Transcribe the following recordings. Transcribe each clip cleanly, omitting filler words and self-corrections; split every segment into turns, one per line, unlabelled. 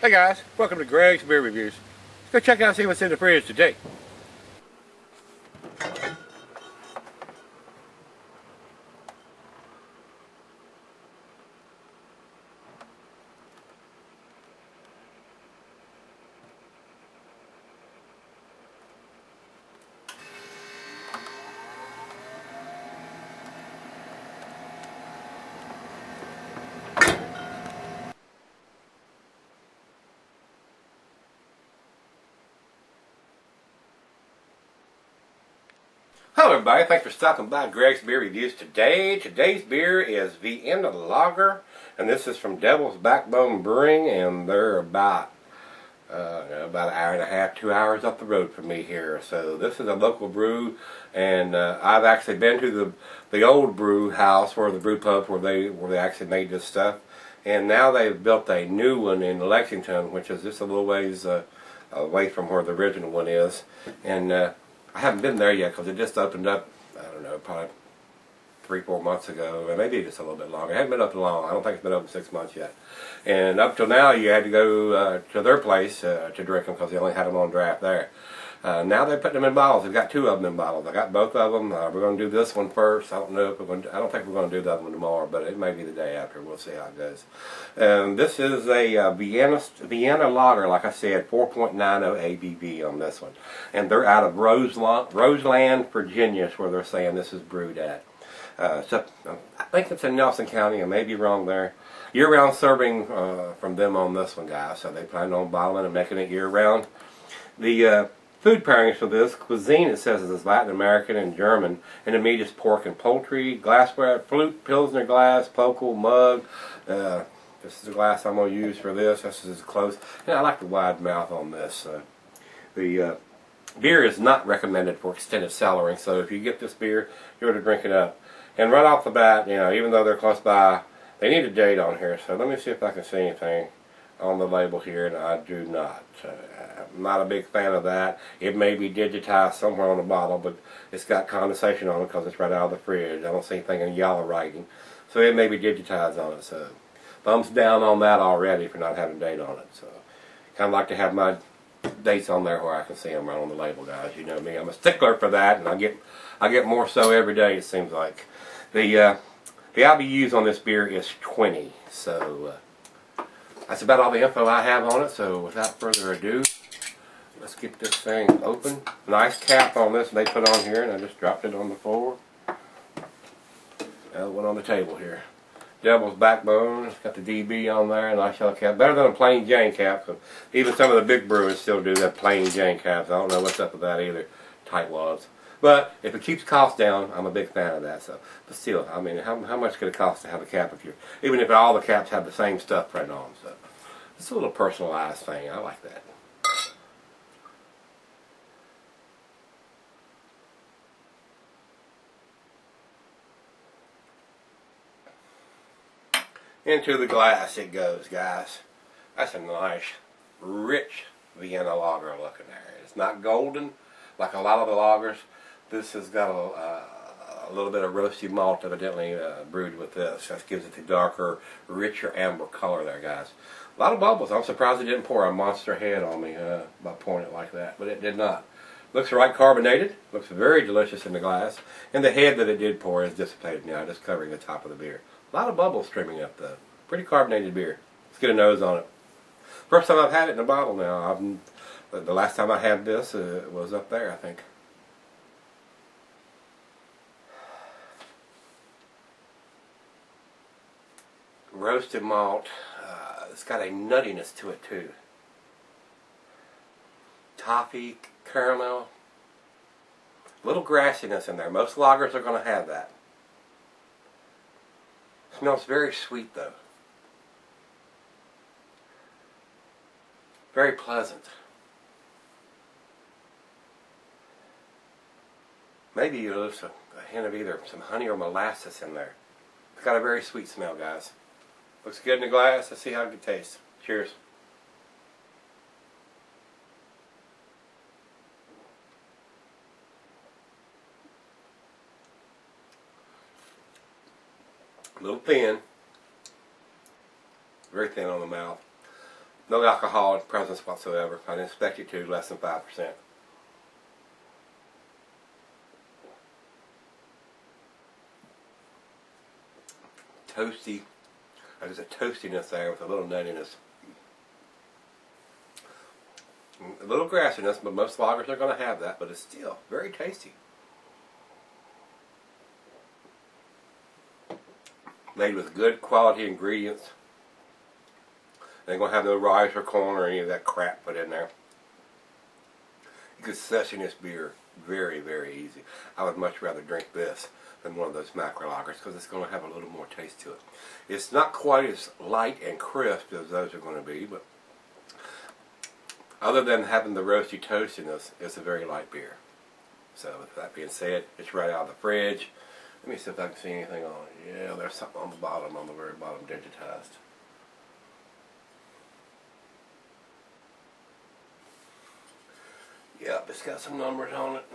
Hey guys, welcome to Greg's Beer Reviews. Let's go check out and see what's in the fridge today. Hello everybody, thanks for stopping by Greg's Beer Reviews today. Today's beer is Vienna Lager, and this is from Devil's Backbone Brewing, and they're about an hour and a half, 2 hours up the road from me here. So this is a local brew, and I've actually been to the old brew house, or the brew pub where they actually made this stuff, and now they've built a new one in Lexington, which is just a little ways away from where the original one is, and I haven't been there yet because it just opened up, I don't know, probably 3-4 months ago, or maybe just a little bit longer. It hasn't been open long. I don't think it's been open 6 months yet. And up till now, you had to go to their place to drink them because they only had them on draft there. Now they're putting them in bottles. They've got 2 of them in bottles. I got both of them. We're going to do this one first. I don't know if we're going to, I don't think we're going to do the other one tomorrow, but it may be the day after. We'll see how it goes. This is a Vienna Lager, like I said, 4.90 ABV on this one. And they're out of Roseland, Virginia, is where they're saying this is brewed at. So I think it's in Nelson County. I may be wrong there. Year-round serving from them on this one, guys. So they plan on bottling and making it year-round. The food pairings for this cuisine, it says, is Latin American and German, and the meat is pork and poultry. Glassware, flute, Pilsner glass, Pokal, mug. This is the glass I'm going to use for this. This is close. And I like the wide mouth on this. The beer is not recommended for extended cellaring, so if you get this beer, you ought to drink it up. And right off the bat, you know, even though they're close by, they need a date on here. So let me see if I can see anything on the label here, and I do not. I'm not a big fan of that. It may be digitized somewhere on the bottle, but it's got condensation on it because it's right out of the fridge. I don't see anything in yellow writing, so it may be digitized on it. So thumbs down on that already for not having a date on it. So kind of like to have my dates on there where I can see them right on the label, guys. You know me, I'm a stickler for that, and I get more so every day, it seems like. The IBUs on this beer is 20, so that's about all the info I have on it. So without further ado, let's get this thing open. Nice cap on this they put on here, and I just dropped it on the floor. One on the table here. Devil's Backbone. It's got the DB on there, a nice yellow cap. Better than a plain Jane cap. Even some of the big brewers still do that plain Jane caps. I don't know what's up with that either. Tightwads. But if it keeps costs down, I'm a big fan of that. So, but still, I mean, how much could it cost to have a cap even if all the caps have the same stuff printed on? So it's a little personalized thing. I like that. Into the glass it goes, guys. That's a nice, rich Vienna Lager looking there. It's not golden like a lot of the lagers. This has got a little bit of roasty malt evidently brewed with this. That gives it the darker, richer amber color there, guys. A lot of bubbles. I'm surprised it didn't pour a monster head on me by pouring it like that, but it did not. Looks right carbonated. Looks very delicious in the glass. And the head that it did pour is dissipated now, just covering the top of the beer. A lot of bubbles streaming up though. Pretty carbonated beer. Let's get a nose on it. First time I've had it in a bottle now. The last time I had this was up there, I think. Roasted malt. It's got a nuttiness to it too. Toffee, caramel. Little grassiness in there. Most lagers are going to have that. Smells very sweet though. Very pleasant. Maybe you lose a hint of either some honey or molasses in there. It's got a very sweet smell, guys. Looks good in the glass. Let's see how it tastes. Cheers. A little thin. Very thin on the mouth. No alcohol presence whatsoever. I didn't expect it to, less than 5%. Toasty. There's a toastiness there with a little nuttiness. A little grassiness, but most lagers are going to have that, but it's still very tasty. Made with good quality ingredients. They ain't going to have no rice or corn or any of that crap put in there. You could session this beer very, very easy. I would much rather drink this than one of those macro lagers because it's going to have a little more taste to it. It's not quite as light and crisp as those are going to be, but other than having the roasty toastiness, it's a very light beer. So with that being said, it's right out of the fridge. Let me see if I can see anything on it. Yeah, there's something on the bottom, on the very bottom, digitized. Yep, it's got some numbers on it.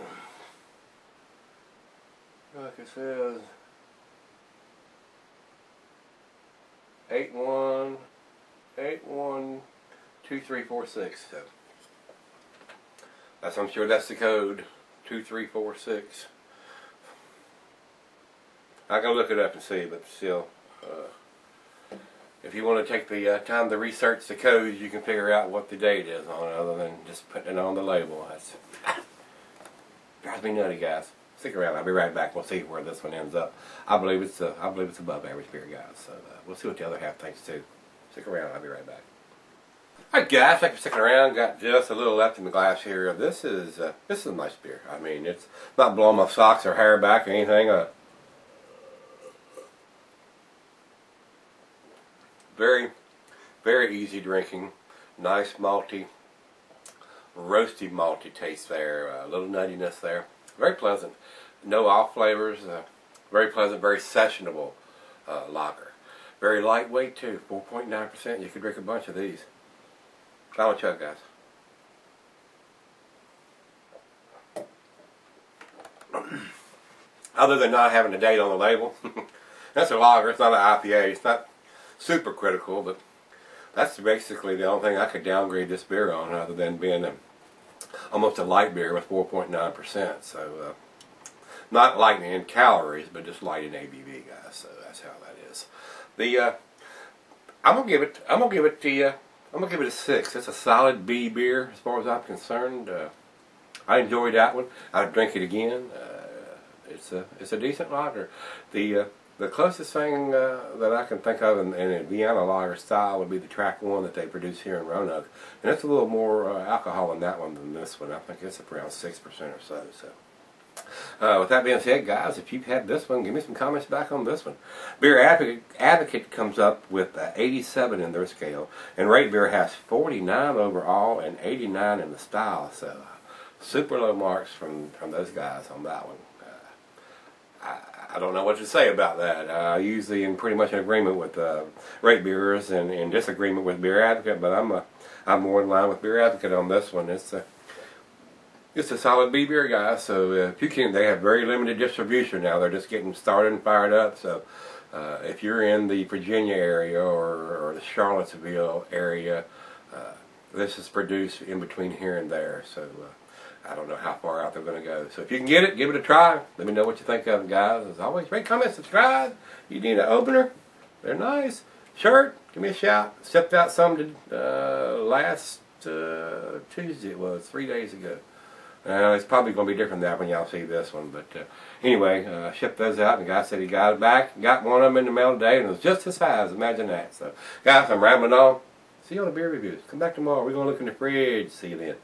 Like it says 812346. So I'm sure that's the code, 2346. I can look it up and see, but still, if you want to take the time to research the codes, you can figure out what the date is on it, other than just putting it on the label. That's drives me nutty, guys. Stick around. I'll be right back. We'll see where this one ends up. I believe it's above average beer, guys. So we'll see what the other half thinks too. Stick around. I'll be right back. Alright, guys. Thanks for sticking around. Got just a little left in the glass here. This is a nice beer. I mean, it's not blowing my socks or hair back or anything. Very, very easy drinking. Nice malty, roasty malty taste there. A little nuttiness there. Very pleasant. No off flavors. Very pleasant, very sessionable lager. Very lightweight too. 4.9%. You could drink a bunch of these. Final chug, guys. Other than not having a date on the label. That's a lager. It's not an IPA. It's not super critical, but that's basically the only thing I could downgrade this beer on, other than being almost a light beer with 4.9%. So not light in calories, but just light in ABV, guys. So that's how that is. I'm gonna give it a 6. It's a solid B beer as far as I'm concerned. I enjoyed that one. I'd drink it again. It's a decent lager. The closest thing that I can think of in a Vienna lager style would be the Track 1 that they produce here in Roanoke. And it's a little more alcohol in that one than this one. I think it's around 6% or so. With that being said, guys, if you've had this one, give me some comments back on this one. Beer Advocate comes up with 87 in their scale. And Rate Beer has 49 overall and 89 in the style. So super low marks from those guys on that one. I don't know what to say about that. Usually in pretty much in agreement with Rate Beers and in disagreement with Beer Advocate, but I'm more in line with Beer Advocate on this one. It's a solid B beer, guys. So if you can, they have very limited distribution now. They're just getting started and fired up. So if you're in the Virginia area or the Charlottesville area, this is produced in between here and there. So I don't know how far out they're going to go. So if you can get it, give it a try. Let me know what you think of it, guys. As always, rate, comment, subscribe. You need an opener. They're nice. Shirt, give me a shout. Shipped out some last Tuesday. It was 3 days ago. It's probably going to be different than that when y'all see this one. But anyway, shipped those out. And the guy said he got it back. Got one of them in the mail today. And it was just his size. Imagine that. So, guys, I'm rambling on. See you on the beer reviews. Come back tomorrow. We're going to look in the fridge. See you then.